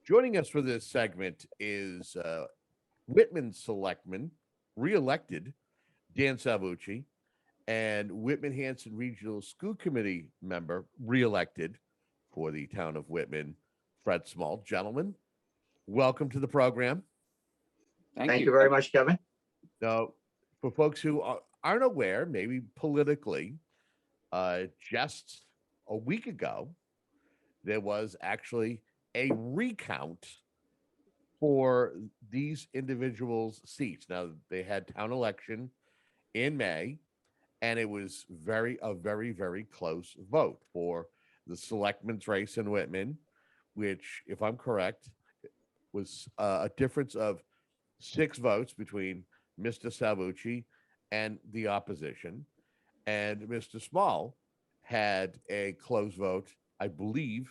Joining us for this segment is Whitman Selectman, re-elected Dan Salvucci, and Whitman-Hanson Regional School Committee member, re-elected for the town of Whitman, Fred Small. Gentlemen, welcome to the program. Thank you very much, Kevin. Now, for folks who aren't aware, maybe politically, just a week ago, there was actually a recount for these individuals' seats. Now, they had town election in May, and it was a very close vote for the selectman's race in Whitman, which, if I'm correct, was a difference of 6 votes between Mr. Salvucci and the opposition. And Mr. Small had a close vote, I believe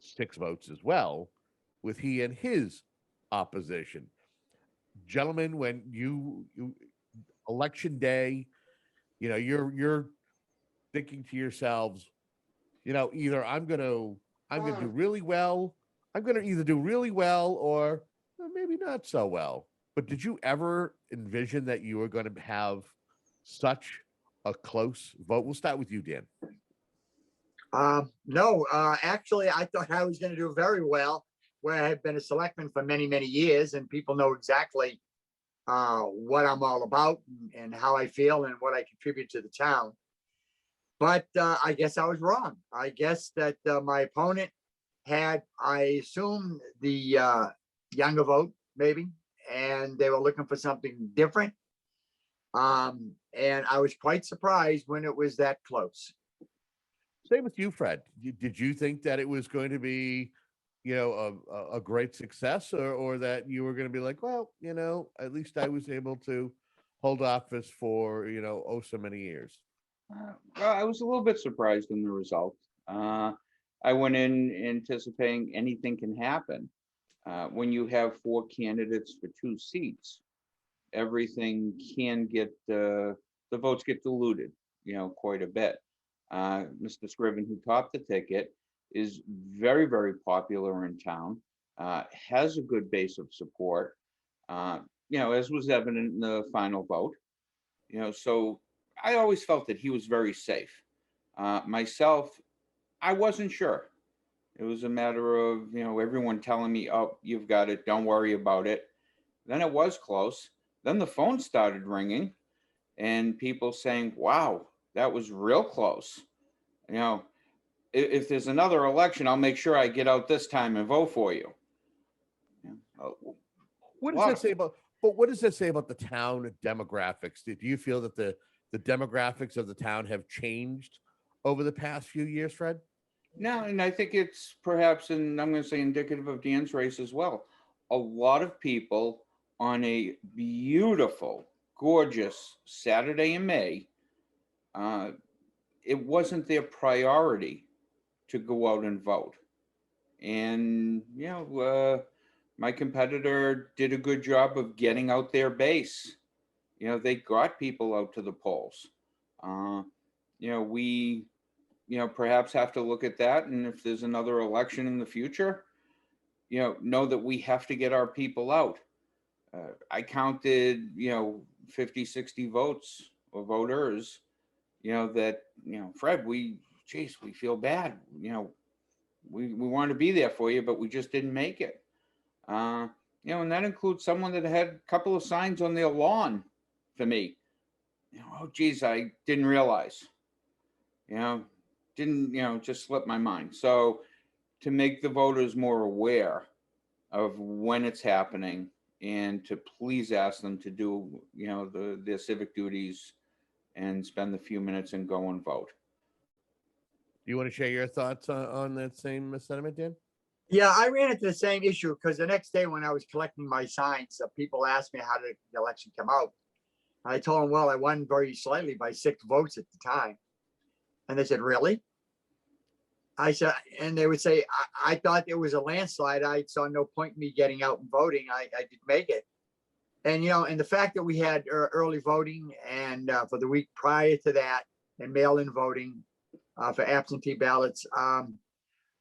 6 votes as well, with he and his opposition. Gentlemen, when you election day, you're thinking to yourselves, either I'm gonna do really well. I'm gonna either do really well or maybe not so well. But did you ever envision that you were going to have such a close vote? We'll start with you, Dan. No, actually, I thought I was going to do very well, where I have been a selectman for many years, and people know exactly what I'm all about and how I feel and what I contribute to the town. But I guess I was wrong. I guess that my opponent had, I assume, the younger vote, maybe, and they were looking for something different. And I was quite surprised when it was that close. Same with you, Fred. Did you think that it was going to be, a great success, or that you were going to be like, well, at least I was able to hold office for, so many years? Well, I was a little bit surprised in the result. I went in anticipating anything can happen. When you have 4 candidates for 2 seats, everything can get, the votes get diluted, quite a bit. Mr. Scriven, who topped the ticket, is very popular in town, has a good base of support, as was evident in the final vote. So I always felt that he was very safe. Myself, I wasn't sure. It was a matter of, everyone telling me, oh, you've got it, don't worry about it. Then it was close. Then the phone started ringing and people saying, wow, that was real close. If there's another election, I'll make sure I get out this time and vote for you. What does that say about? But what does that say about the town demographics? Do you feel that the demographics of the town have changed over the past few years, Fred? No, and I think it's perhaps, and I'm going to say indicative of Dan's race as well. A lot of people on a beautiful, gorgeous Saturday in May, it wasn't their priority to go out and vote. And, my competitor did a good job of getting out their base. They got people out to the polls. We, perhaps have to look at that. And if there's another election in the future, know that we have to get our people out. I counted, 50, 60 votes or voters, that, Fred, we feel bad. We wanted to be there for you, but we just didn't make it. And that includes someone that had a couple of signs on their lawn for me. Oh, geez, I didn't realize, just slipped my mind. So to make the voters more aware of when it's happening and to please ask them to do, their civic duties and spend the few minutes and go and vote. Do you want to share your thoughts on that same sentiment, Dan? Yeah, I ran into the same issue because the next day when I was collecting my signs, people asked me how did the election come out. I told them, well, I won very slightly by 6 votes at the time. And they said, really? I said, and they would say, I thought it was a landslide. I saw no point in me getting out and voting. I didn't make it. And, and the fact that we had early voting and for the week prior to that and mail-in voting for absentee ballots,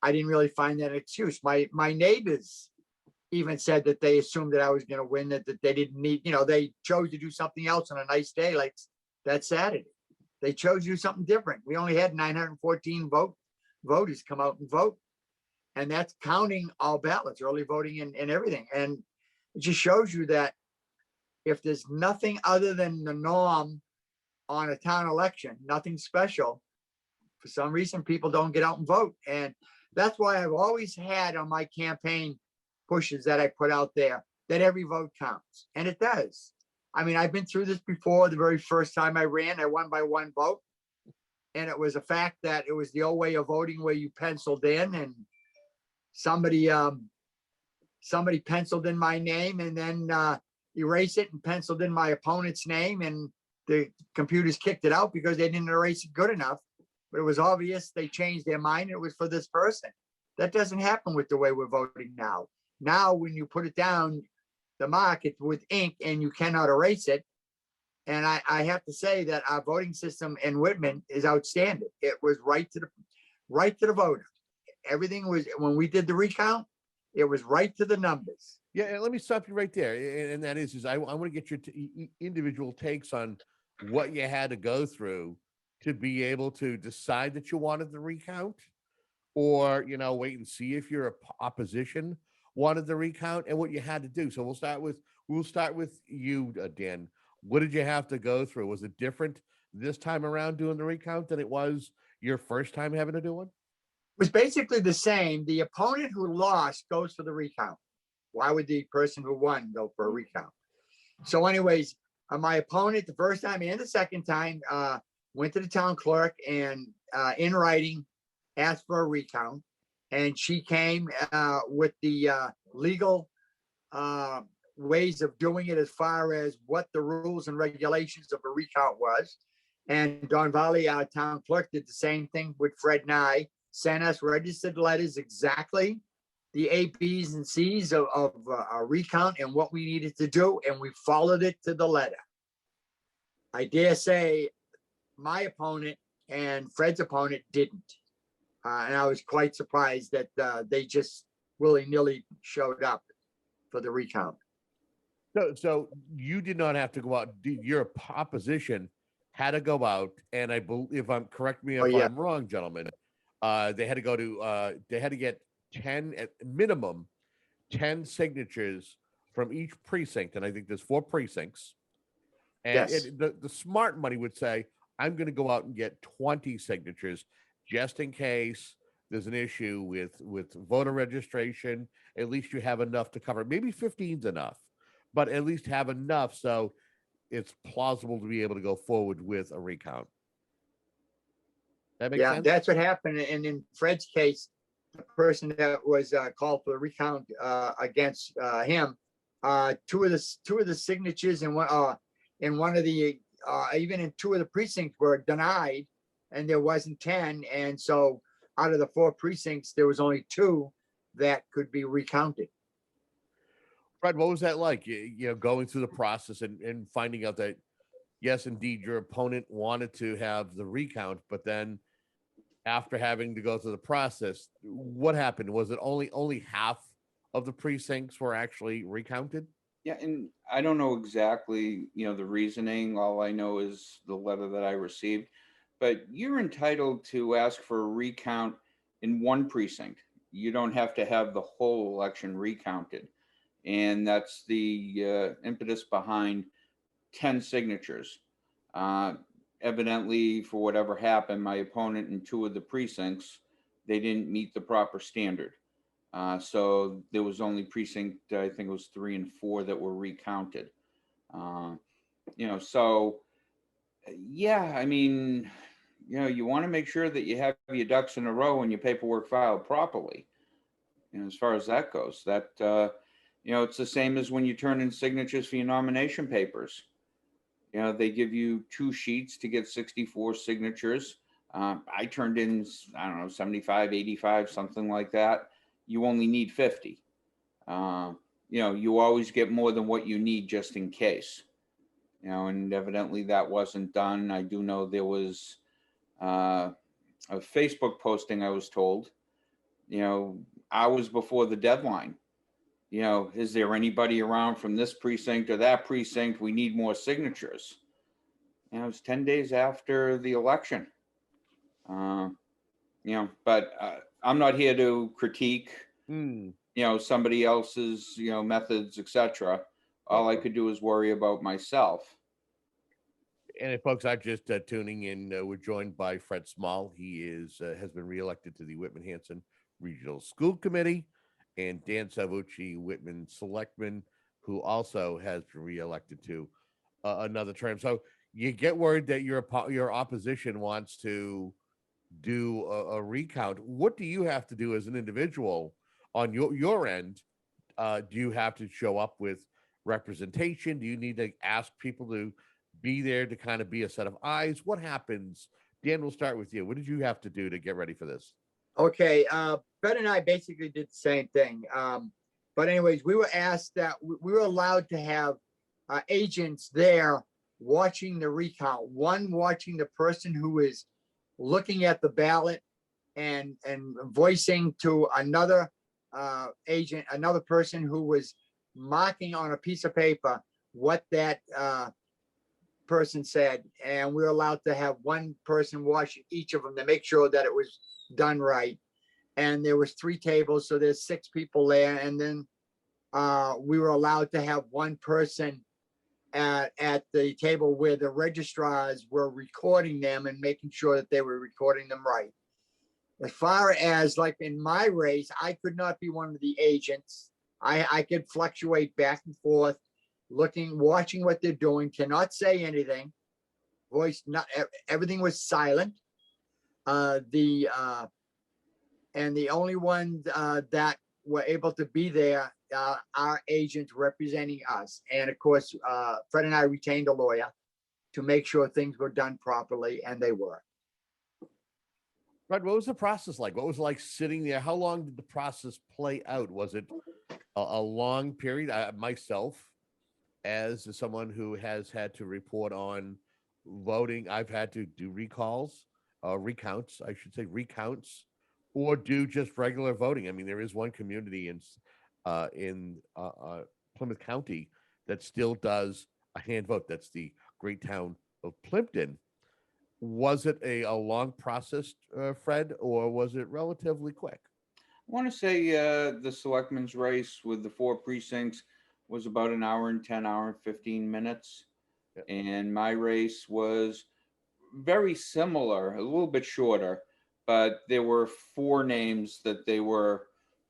I didn't really find that an excuse. My neighbors even said that they assumed that I was going to win, that they didn't need, they chose to do something else on a nice day like that Saturday. They chose to do something different. We only had 914 voters come out and vote. And that's counting all ballots, early voting and everything. And it just shows you that if there's nothing other than the norm on a town election, nothing special, for some reason, people don't get out and vote. And that's why I've always had on my campaign pushes that I put out there that every vote counts. And it does. I mean, I've been through this before. The very first time I ran, I won by one vote. And it was a fact that it was the old way of voting where you penciled in, and somebody penciled in my name and then erased it and penciled in my opponent's name, and the computers kicked it out because they didn't erase it good enough. But it was obvious they changed their mind. It was for this person. That doesn't happen with the way we're voting now. Now, when you put it down, the mark, it's with ink and you cannot erase it. And I have to say that our voting system in Whitman is outstanding. It was right to the voter. Everything was, when we did the recount, it was right to the numbers. Yeah, and let me stop you right there. And that is I want to get your individual takes on what you had to go through to be able to decide that you wanted the recount, or, wait and see if your opposition wanted the recount, and what you had to do. So we'll start with you, Dan. What did you have to go through? Was it different this time around doing the recount than it was your first time having to do one? It was basically the same. The opponent who lost goes for the recount. Why would the person who won go for a recount? So anyways, my opponent, the first time and the second time, went to the town clerk and in writing asked for a recount. And she came with the legal ways of doing it as far as what the rules and regulations of a recount was. And Don Valley, our town clerk, did the same thing with Fred and I, sent us registered letters exactly the A, B's, and C's of a recount and what we needed to do, and we followed it to the letter. I dare say my opponent and Fred's opponent didn't. And I was quite surprised that they just willy-nilly showed up for the recount. So you did not have to go out. Your opposition had to go out, and I believe, if I'm correct me if I'm wrong, gentlemen, they had to get 10 at minimum 10 signatures from each precinct, and I think there's 4 precincts. And Yes. The smart money would say, I'm going to go out and get 20 signatures just in case there's an issue with voter registration. At least you have enough to cover. Maybe 15's enough, but at least have enough so it's plausible to be able to go forward with a recount. That makes sense? That's what happened. And in Fred's case, the person that was called for the recount against him, two of the signatures in one of the even in 2 of the precincts were denied, and there wasn't 10. And so out of the 4 precincts, there was only 2 that could be recounted. Fred, what was that like? Going through the process and finding out that, yes, indeed, your opponent wanted to have the recount, but then after having to go through the process, what happened? Was it only half of the precincts were actually recounted? Yeah, and I don't know exactly, the reasoning. All I know is the letter that I received. But you're entitled to ask for a recount in one precinct. You don't have to have the whole election recounted. And that's the impetus behind 10 signatures. Evidently, for whatever happened, my opponent in 2 of the precincts, they didn't meet the proper standard. So there was only precinct, I think it was 3 and 4 that were recounted. So yeah, I mean, you want to make sure that you have your ducks in a row and your paperwork filed properly. As far as that goes, that, it's the same as when you turn in signatures for your nomination papers. They give you 2 sheets to get 64 signatures. I turned in, I don't know, 75, 85, something like that. You only need 50. You always get more than what you need just in case. And evidently that wasn't done. I do know there was a Facebook posting, I was told, hours before the deadline. you know, is there anybody around from this precinct or that precinct? We need more signatures. And it was 10 days after the election. You know, but I'm not here to critique, Hmm. you know, somebody else's, you know, methods, etc. All I could do is worry about myself. And if folks are just tuning in, we're joined by Fred Small. He has been reelected to the Whitman-Hanson Regional School Committee, and Dan Salvucci, Whitman Selectman, who also has been reelected to another term. So you get word that your opposition wants to do a recount. What do you have to do as an individual on your end? Do you have to show up with representation? Do you need to ask people to be there to kind of be a set of eyes? What happens? Dan, we'll start with you. What did you have to do to get ready for this? Okay, Fred and I basically did the same thing. But anyways, we were asked that we were allowed to have agents there watching the recount. One watching the person who is looking at the ballot and voicing to another agent, another person who was marking on a piece of paper what that person said. And we were allowed to have one person watch each of them to make sure that it was done right. And there was 3 tables, so there's 6 people there. And then we were allowed to have one person at the table where the registrars were recording them and making sure that they were recording them right. As far as like in my race, I could not be one of the agents. I could fluctuate back and forth, looking, watching what they're doing, cannot say anything. Voice, not everything was silent. And the only ones that were able to be there are agents representing us. And of course, Fred and I retained a lawyer to make sure things were done properly, and they were. Fred, what was the process like? What was it like sitting there? How long did the process play out? Was it a long period? Myself, as someone who has had to report on voting, I've had to do recounts, I should say recounts, or do just regular voting. I mean, there is one community in Plymouth County that still does a hand vote. That's the great town of Plimpton. Was it a long process, Fred, or was it relatively quick? I want to say the selectmen's race with the 4 precincts was about an hour and 10, hour and 15 minutes. Yeah. And my race was very similar, a little bit shorter, but there were 4 names that they were,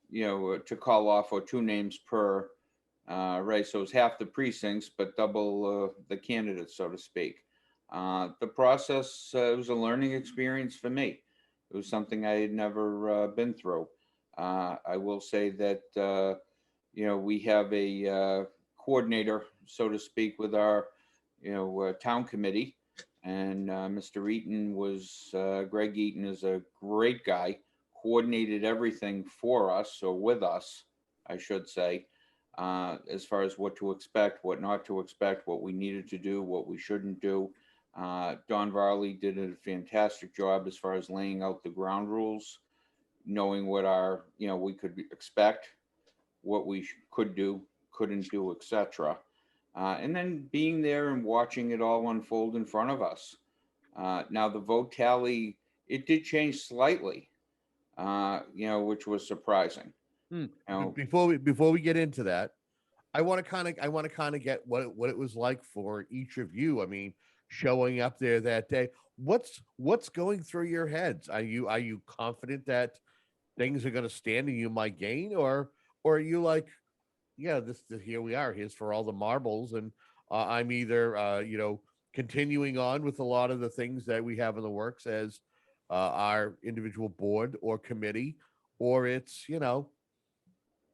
you know, to call off, or 2 names per race. So it was half the precincts, but double the candidates, so to speak. The process, it was a learning experience for me. It was something I had never been through. I will say that, you know, we have a coordinator, so to speak, with our, you know, town committee. And Mr. Eaton was, Greg Eaton is a great guy, coordinated everything for us, or with us, I should say, as far as what to expect, what not to expect, what we needed to do, what we shouldn't do. Don Varley did a fantastic job as far as laying out the ground rules, knowing what our, you know, we could expect, what we could do, couldn't do, etc. And then being there and watching it all unfold in front of us. Now the vote tally, it did change slightly, you know, which was surprising. You know, Before we get into that, I want to kind of get what it was like for each of you. I mean, showing up there that day. What's going through your heads? Are you confident that things are going to stand and you might gain, or are you like, yeah, this here we are. Here's for all the marbles, and I'm either continuing on with a lot of the things that we have in the works as our individual board or committee, or it's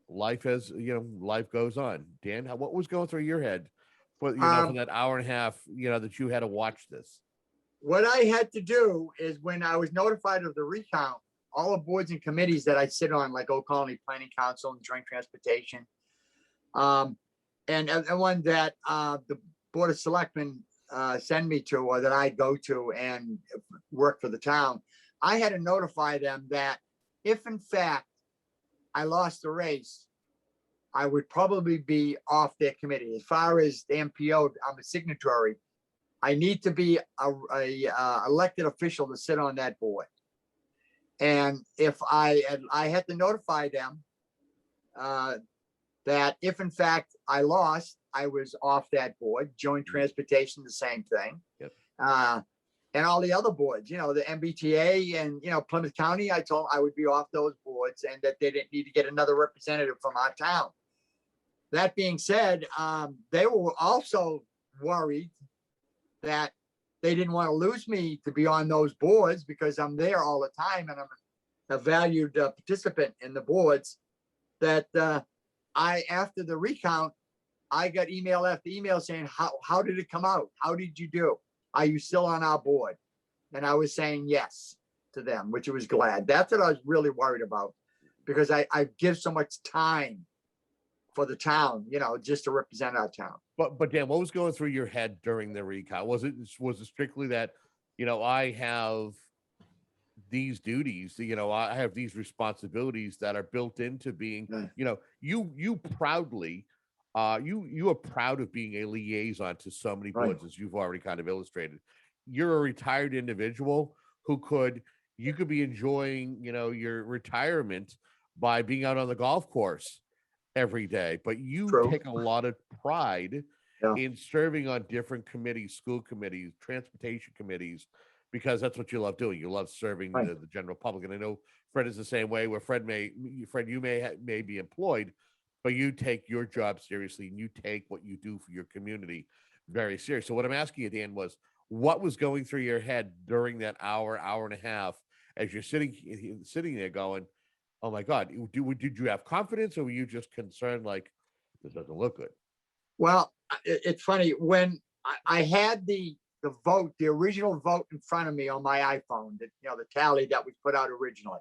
life goes on. Dan, what was going through your head for for that hour and a half that you had to watch this? What I had to do is, when I was notified of the recount, all the boards and committees that I sit on, like Old Colony Planning Council and Joint Transportation, and one that the Board of Selectmen send me to, or that I go to and work for the town, I had to notify them that if in fact I lost the race, I would probably be off their committee. As far as the MPO, I'm a signatory. I need to be a elected official to sit on that board. And if I had to notify them that if in fact I lost, I was off that board. Joint transportation, the same thing. Yep. And all the other boards, you know, the MBTA and, you know, Plymouth County, I told them I would be off those boards and that they didn't need to get another representative from our town. That being said, they were also worried that they didn't want to lose me to be on those boards because I'm there all the time and I'm a valued participant in the boards. That after the recount, I got email after email saying, how did it come out? How did you do? Are you still on our board? And I was saying yes to them, which I was glad. That's what I was really worried about, because I give so much time for the town, you know, just to represent our town. But Dan, what was going through your head during the recount? Was it strictly that, you know, I have these duties, you know, I have these responsibilities that are built into being, you know, you proudly, you are proud of being a liaison to so many boards, as you've already kind of illustrated. You're a retired individual who you could be enjoying, you know, your retirement by being out on the golf course every day, but you take a lot of pride in serving on different committees, school committees, transportation committees, because that's what you love doing. You love serving the general public. And I know Fred is the same way, where Fred, you may be employed, but you take your job seriously and you take what you do for your community very serious. So what I'm asking you, Dan, was what was going through your head during that hour and a half as you're sitting there going, oh my God, did you have confidence, or were you just concerned like, this doesn't look good? Well, it's funny, when I had the vote, the original vote in front of me on my iPhone, that, you know, the tally that was put out originally.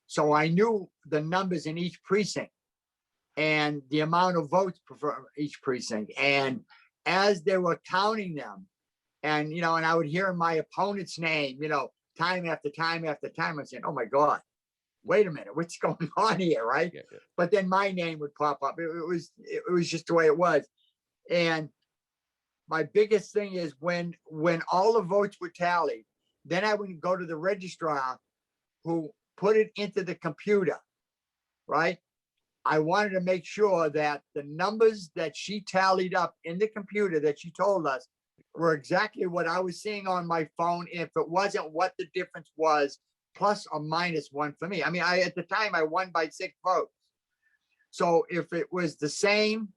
So I knew the numbers in each precinct and the amount of votes for each precinct. And as they were counting them, and, you know, and I would hear my opponent's name, you know, time after time after time, I'm saying, oh my God, wait a minute, what's going on here, right? But then my name would pop up. It was just the way it was. And my biggest thing is when all the votes were tallied, then I would go to the registrar who put it into the computer, right? I wanted to make sure that the numbers that she tallied up in the computer that she told us were exactly what I was seeing on my phone. If it wasn't, what the difference was, plus or minus one for me. I mean, at the time I won by 6 votes. So if it was the same,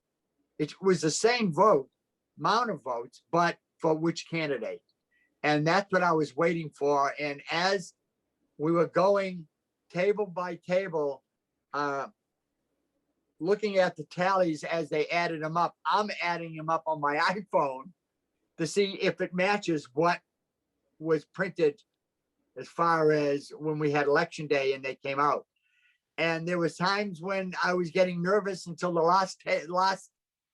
it was the same amount of votes, but for which candidate? And that's what I was waiting for. And as we were going table by table, looking at the tallies as they added them up, I'm adding them up on my iPhone to see if it matches what was printed as far as when we had election day and they came out. And there was times when I was getting nervous until the last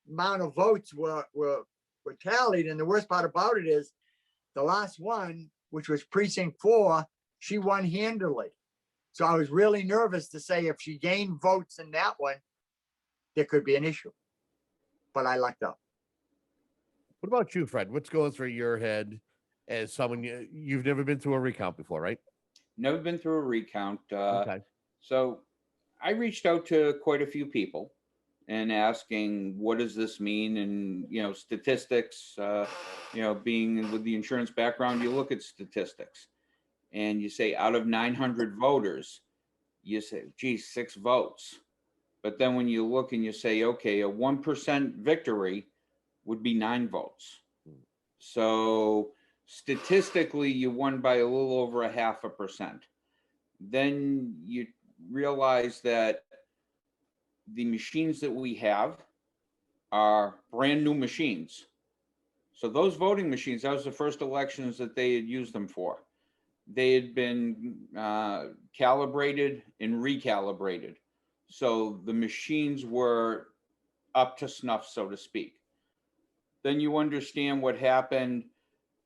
amount of votes were tallied. And the worst part about it is the last one, which was precinct 4, she won handily. So I was really nervous to say if she gained votes in that one, there could be an issue. But I lucked out. What about you, Fred? What's going through your head as someone you've never been through a recount before, right? Never been through a recount. Okay. So I reached out to quite a few people and asking, what does this mean? And, you know, statistics, you know, being with the insurance background, you look at statistics and you say out of 900 voters, you say, geez, 6 votes. But then when you look and you say, okay, a 1% victory would be 9 votes. So statistically, you won by a little over 0.5%. Then you realize that the machines that we have are brand new machines. So those voting machines, that was the first elections that they had used them for. They had been calibrated and recalibrated. So the machines were up to snuff, so to speak. Then you understand what happened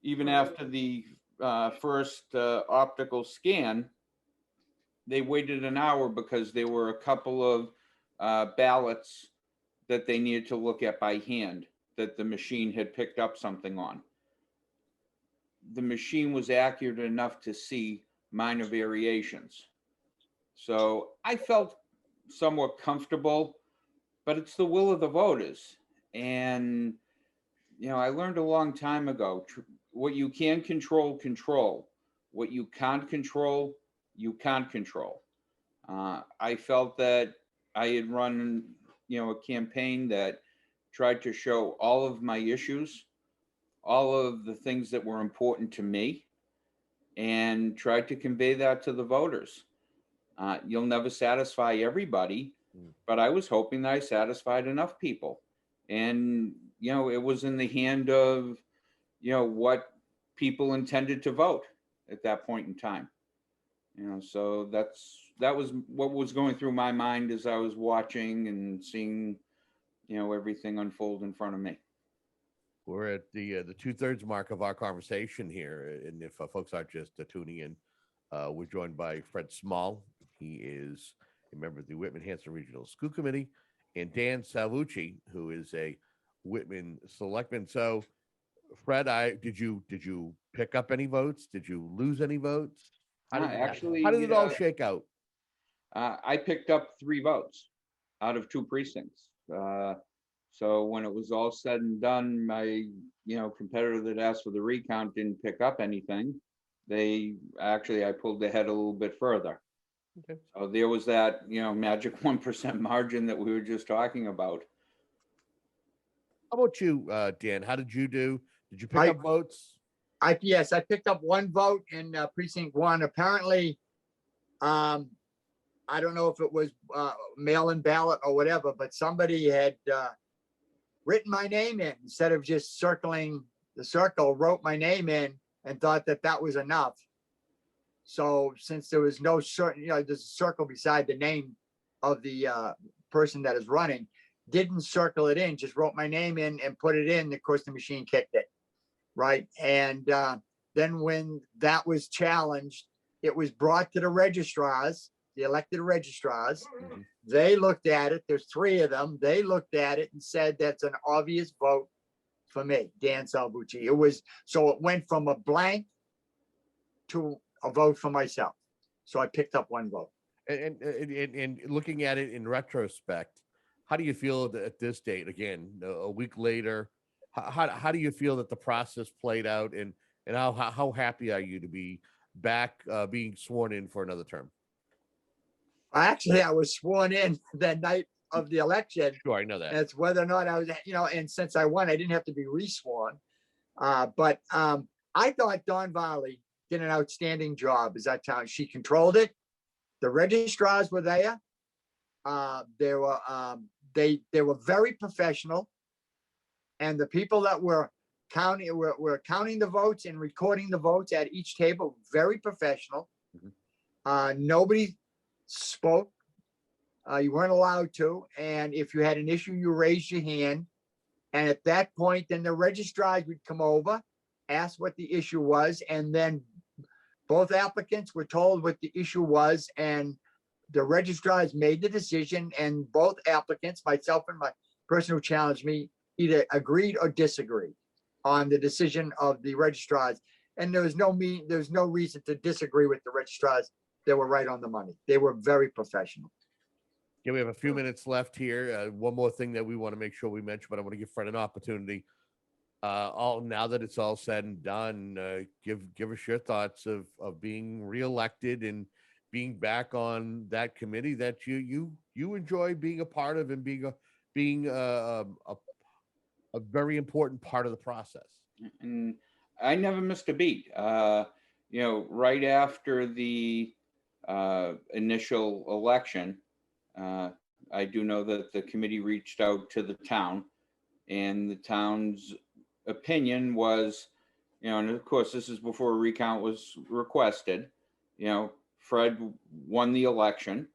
even after the first optical scan. They waited an hour because there were a couple of ballots that they needed to look at by hand, that the machine had picked up something on. The machine was accurate enough to see minor variations. So I felt somewhat comfortable, but it's the will of the voters. And, you know, I learned a long time ago, what you can control, control. What you can't control, you can't control. I felt that I had run, you know, a campaign that tried to show all of my issues, all of the things that were important to me, and tried to convey that to the voters. You'll never satisfy everybody, but I was hoping that I satisfied enough people. And, you know, it was in the hand of, you know, what people intended to vote at that point in time. You know, so that was what was going through my mind as I was watching and seeing, you know, everything unfold in front of me. We're at the 2/3 mark of our conversation here, and if folks aren't just tuning in, we're joined by Fred Small. He is a member of the Whitman-Hanson Regional School Committee, and Dan Salvucci, who is a Whitman Selectman. So, Fred, did you pick up any votes? Did you lose any votes? How did it all shake out? I picked up 3 votes out of 2 precincts. So when it was all said and done, my, you know, competitor that asked for the recount didn't pick up anything. I pulled ahead a little bit further. Okay. So there was that, you know, magic 1% margin that we were just talking about. How about you, Dan? How did you do? Did you pick up votes? Yes, I picked up 1 vote in precinct 1. Apparently, I don't know if it was mail-in ballot or whatever, but somebody had written my name in instead of just circling the circle, wrote my name in and thought that that was enough. So since there was no certain, you know, there's a circle beside the name of the person that is running, didn't circle it in, just wrote my name in and put it in. Of course, the machine kicked it, right? And then when that was challenged, it was brought to the registrars, the elected registrars. Mhm. They looked at it. There's 3 of them. They looked at it and said, that's an obvious vote for me, Dan Salvucci. It went from a blank to a vote for myself. So I picked up 1 vote. And looking at it in retrospect, how do you feel at this date? Again, a week later, how do you feel that the process played out, and how happy are you to be back being sworn in for another term? I was sworn in the night of the election. Sure, I know that. It's whether or not I was, you know, and since I won, I didn't have to be resworn. But I thought Dawn Varley did an outstanding job as that town. She controlled it. The registrars were there. They were very professional, and the people that were counting the votes and recording the votes at each table, very professional. Nobody spoke. You weren't allowed to, and if you had an issue, you raised your hand. And at that point, then the registrars would come over, ask what the issue was, and then both applicants were told what the issue was, and the registrars made the decision, and both applicants, myself and my person who challenged me, either agreed or disagreed on the decision of the registrars. And there was no reason to disagree with the registrars. They were right on the money. They were very professional. Yeah, we have a few minutes left here. One more thing that we want to make sure we mention, but I want to give Fred an opportunity. Now that it's all said and done, give us your thoughts of being reelected and being back on that committee that you enjoy being a part of, and being a very important part of the process. And I never missed a beat. You know, right after the initial election, I do know that the committee reached out to the town, and the town's opinion was, you know, and of course, this is before a recount was requested. You know, Fred won the election.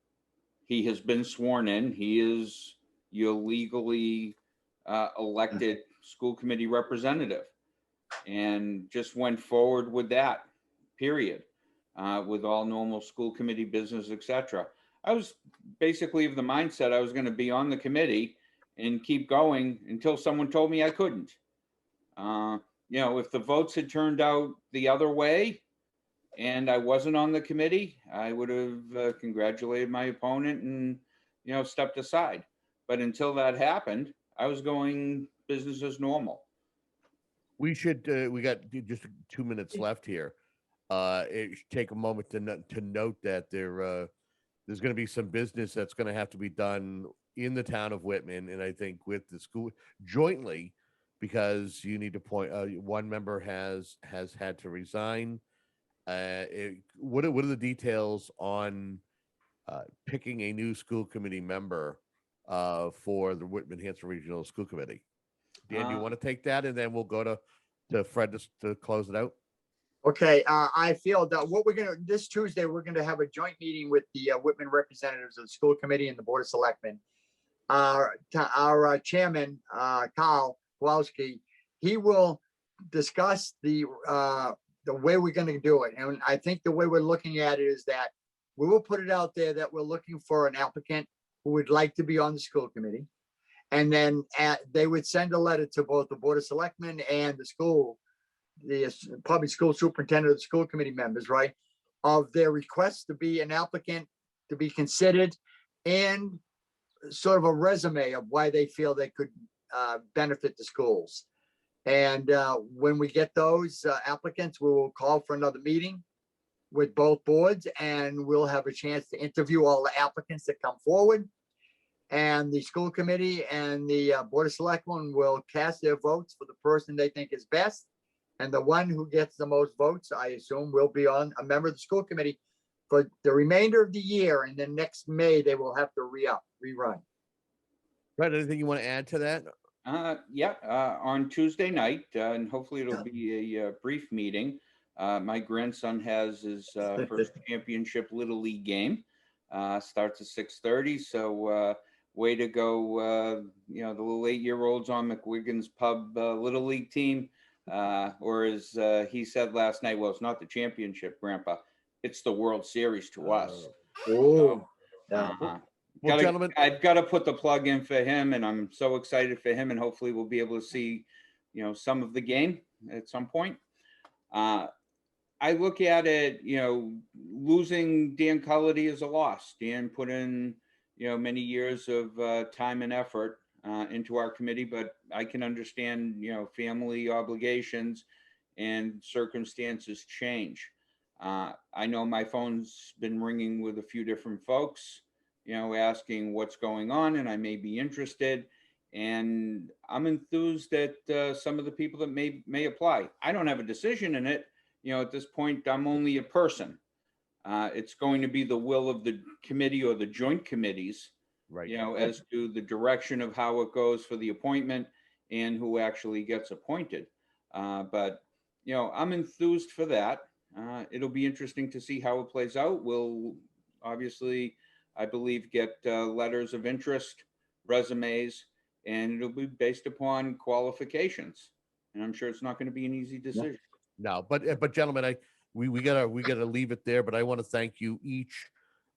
He has been sworn in. He is your legally elected school committee representative, and just went forward with that, period, with all normal school committee business, etc. I was basically of the mindset I was going to be on the committee and keep going until someone told me I couldn't. If the votes had turned out the other way and I wasn't on the committee, I would have congratulated my opponent and, stepped aside. But until that happened, I was going business as normal. We should, we got just 2 minutes left here. It should take a moment to note that there's going to be some business that's going to have to be done in the town of Whitman, and I think with the school jointly, because you need to point. One member has had to resign. What are the details on picking a new school committee member for the Whitman-Hanson Regional School Committee? Dan, do you want to take that, and then we'll go to Fred to close it out? Okay, I feel that this Tuesday, we're gonna have a joint meeting with the Whitman representatives of the school committee and the board of selectmen. Our chairman, Carl Kowalski, he will discuss the way we're gonna do it. And I think the way we're looking at it is that we will put it out there that we're looking for an applicant who would like to be on the school committee. And then they would send a letter to both the board of selectmen and the public school superintendent of the school committee members, right, of their request to be an applicant, to be considered, and sort of a resume of why they feel they could benefit the schools. And when we get those applicants, we will call for another meeting with both boards, and we'll have a chance to interview all the applicants that come forward. And the school committee and the board of selectmen will cast their votes for the person they think is best. And the one who gets the most votes, I assume, will be on a member of the school committee for the remainder of the year. And then next May, they will have to rerun. Fred, anything you want to add to that? On Tuesday night, and hopefully it'll be a brief meeting. My grandson has his first championship Little League game. Starts at 6:30. So way to go, the little 8-year-olds on McWiggins Pub Little League team. Or as he said last night, well, it's not the championship, Grandpa. It's the World Series to us. Oh, yeah. Well, gentlemen, I've got to put the plug in for him, and I'm so excited for him. And hopefully, we'll be able to see, some of the game at some point. I look at it, losing Dan Cullity is a loss. Dan put in, many years of time and effort into our committee, but I can understand, family obligations and circumstances change. I know my phone's been ringing with a few different folks, asking what's going on, and I may be interested. And I'm enthused at some of the people that may apply. I don't have a decision in it. At this point, I'm only a person. It's going to be the will of the committee or the joint committees, right? As to the direction of how it goes for the appointment and who actually gets appointed. But I'm enthused for that. It'll be interesting to see how it plays out. We'll obviously, I believe, get letters of interest, resumes, and it'll be based upon qualifications. And I'm sure it's not going to be an easy decision. No, but gentlemen, we gotta leave it there. But I want to thank you each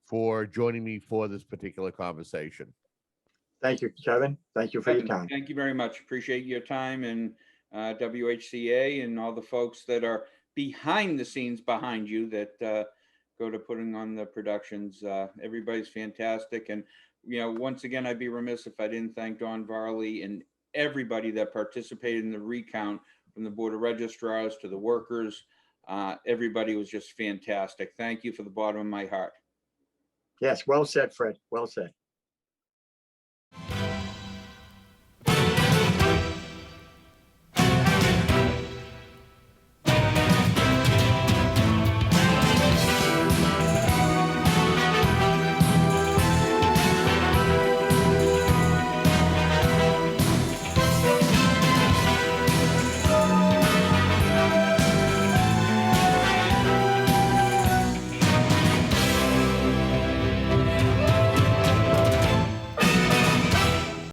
for joining me for this particular conversation. Thank you, Kevin. Thank you for your time. Thank you very much. Appreciate your time, and WHCA and all the folks that are behind the scenes behind you that go to putting on the productions. Everybody's fantastic. And, once again, I'd be remiss if I didn't thank Don Varley and everybody that participated in the recount, from the Board of Registrars to the workers. Everybody was just fantastic. Thank you for the bottom of my heart. Yes, well said, Fred. Well said.